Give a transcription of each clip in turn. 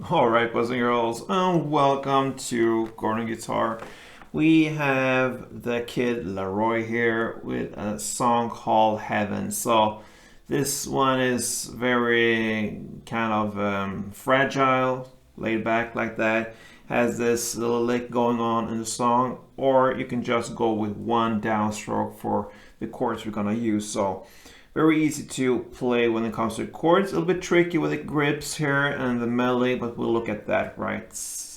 Alright, boys and girls, and welcome to Chord Guitar. We have the kid LAROI here with a song called Heaven. So this one is very kind of fragile, laid back like that. Has this little lick going on in the song, or you can just go with one downstroke for the chords we're gonna use. So very easy to play when it comes to chords. A little bit tricky with the grips here and the melody, but we'll look at that right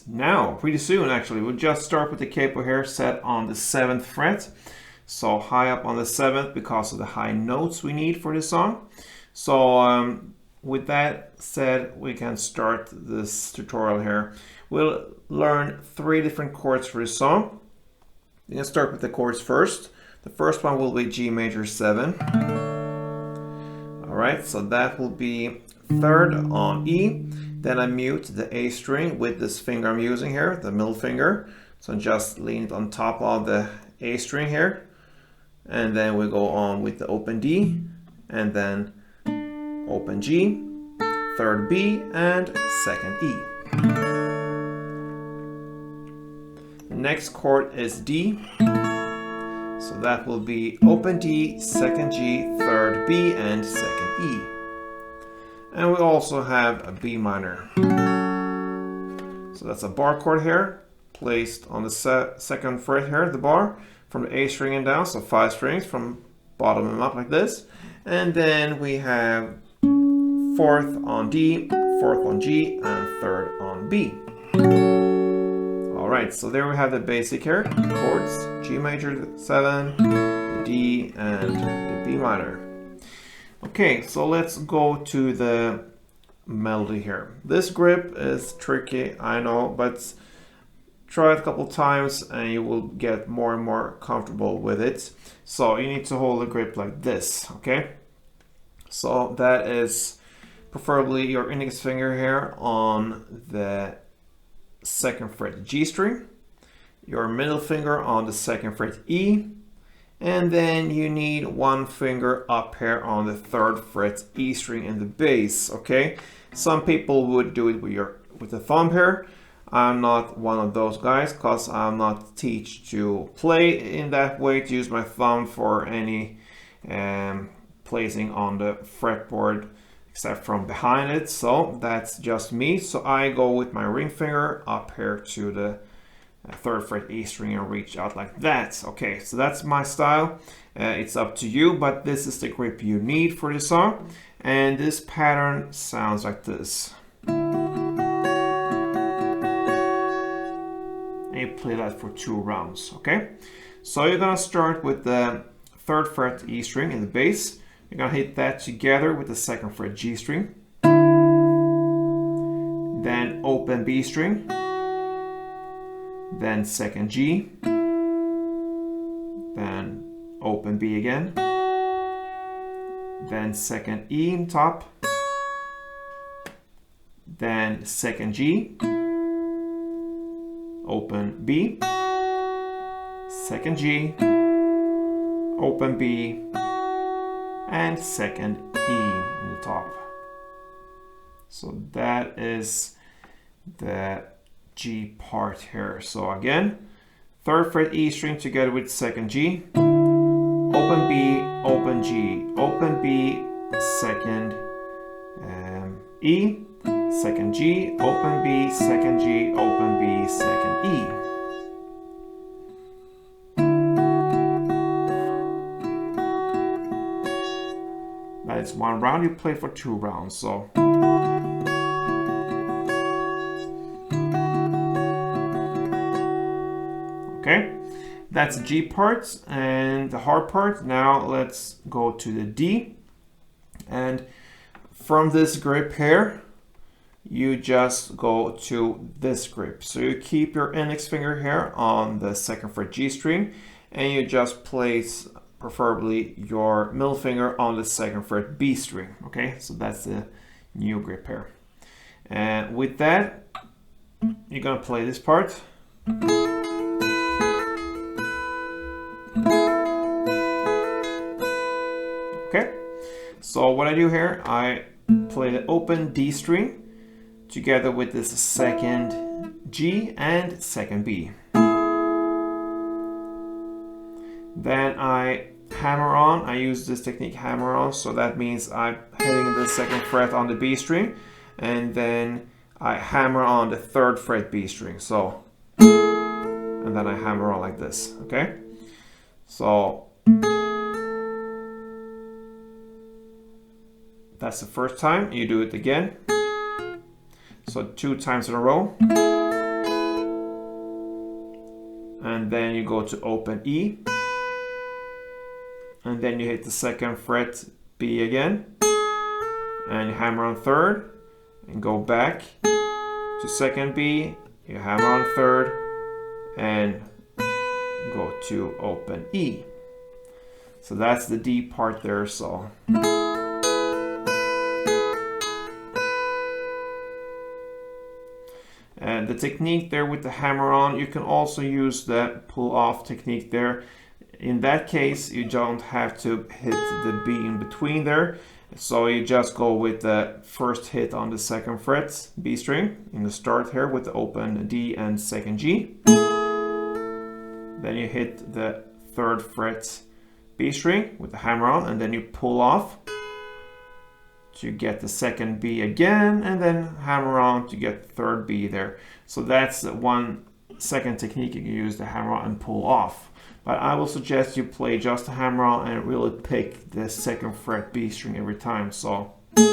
now, pretty soon actually. We'll just start with the capo here set on the 7th fret. So high up on the 7th because of the high notes we need for this song. So with that said, we can start this tutorial here. We'll learn 3 different chords for this song. We're gonna start with the chords first. The first one will be G major 7. Alright, so that will be 3rd on E. Then I mute the A string with this finger I'm using here, the middle finger. So just lean it on top of the A string here. And then we go on with the open D, and then open G, 3rd B, and 2nd E. The next chord is D. So that will be open D, 2nd G, 3rd B, and 2nd E. And we also have a B minor. So that's a bar chord here, placed on the 2nd fret here, the bar, from the A string and down, so 5 strings from bottom and up like this. And then we have 4th on D, 4th on G, and 3rd on B. Alright, so there we have the basic here, chords, G major 7, the D, and the B minor. Okay, so let's go to the melody here. This grip is tricky, I know, but try it a couple times and you will get more and more comfortable with it. So you need to hold the grip like this, okay? So that is preferably your index finger here on the 2nd fret G string, your middle finger on the 2nd fret E, and then you need one finger up here on the 3rd fret E string in the bass. Okay, some people would do it with the thumb here. I'm not one of those guys because I'm not teach to play in that way, to use my thumb for any placing on the fretboard except from behind it. So that's just me. So I go with my ring finger up here to the 3rd fret E string and reach out like that. Okay, so that's my style. It's up to you, but this is the grip you need for this song. And this pattern sounds like this. And you play that for 2 rounds, okay? So you're gonna start with the 3rd fret E string in the bass. You're gonna hit that together with the 2nd fret G string. Then open B string. Then 2nd G. Then open B again. Then 2nd E in top. Then 2nd G. Open B. 2nd G. Open B. And 2nd E in the top. So that is the G part here. So again, 3rd fret E string together with 2nd G, open B, open G, open B, 2nd E, 2nd G, open B, 2nd G, open B, 2nd E. That is 1 round. You play for 2 rounds. So okay, that's the G part and the hard part. Now let's go to the D. And from this grip here, you just go to this grip. So you keep your index finger here on the 2nd fret G string, and you just place preferably your middle finger on the 2nd fret B string. Okay, so that's the new grip here. And with that, you're gonna play this part. Okay, so what I do here, I play the open D string together with this second G and second B. Then I hammer on. I use this technique, hammer on, so that means I'm hitting the second fret on the B string, and then I hammer on the third fret B string. So, and then I hammer on like this, okay? So that's the first time. You do it again. So 2 times in a row. And then you go to open E. And then you hit the second fret B again. And you hammer on third. And go back to second B. You hammer on third. And go to open E. So that's the D part there. So. And the technique there with the hammer on, you can also use the pull off technique there. In that case, you don't have to hit the B in between there. So you just go with the first hit on the second fret, B string, in the start here with the open D and second G. Then you hit the third fret B string with the hammer on, and then you pull off to get the second B again, and then hammer on to get the third B there. So that's one second technique you can use, the hammer on and pull off. But I will suggest you play just the hammer on and really pick the second fret B string every time. So like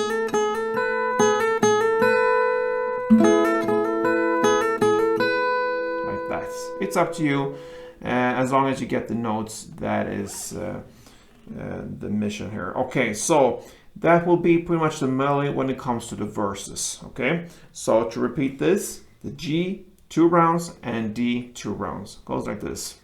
that. It's up to you. As long as you get the notes, that is the mission here. Okay, so that will be pretty much the melody when it comes to the verses. Okay, so to repeat this, the G 2 rounds and D 2 rounds goes like this.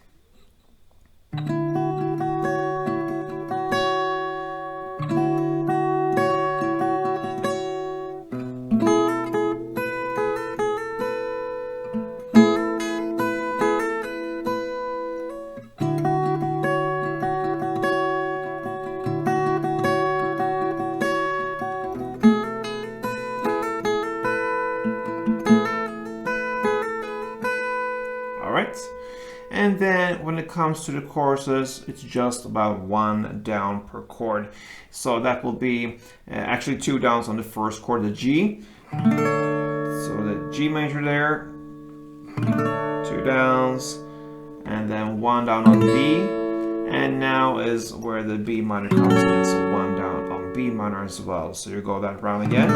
And then when it comes to the choruses, it's just about 1 down per chord. So that will be actually 2 downs on the first chord, the G. So the G major there, 2 downs, and then 1 down on D. And now is where the B minor comes in, so 1 down on B minor as well. So you go that round again,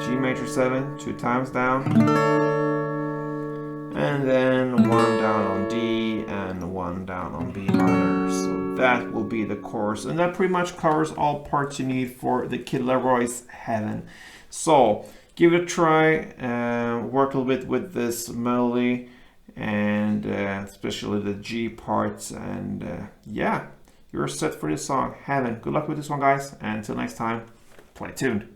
G major 7, 2 times down. And then 1 down on D and 1 down on B minor. So that will be the chorus. And that pretty much covers all parts you need for the Kid LAROI's Heaven. So give it a try. Work a little bit with this melody and especially the G parts. And yeah, you're set for this song, Heaven. Good luck with this one, guys. And until next time, play tuned.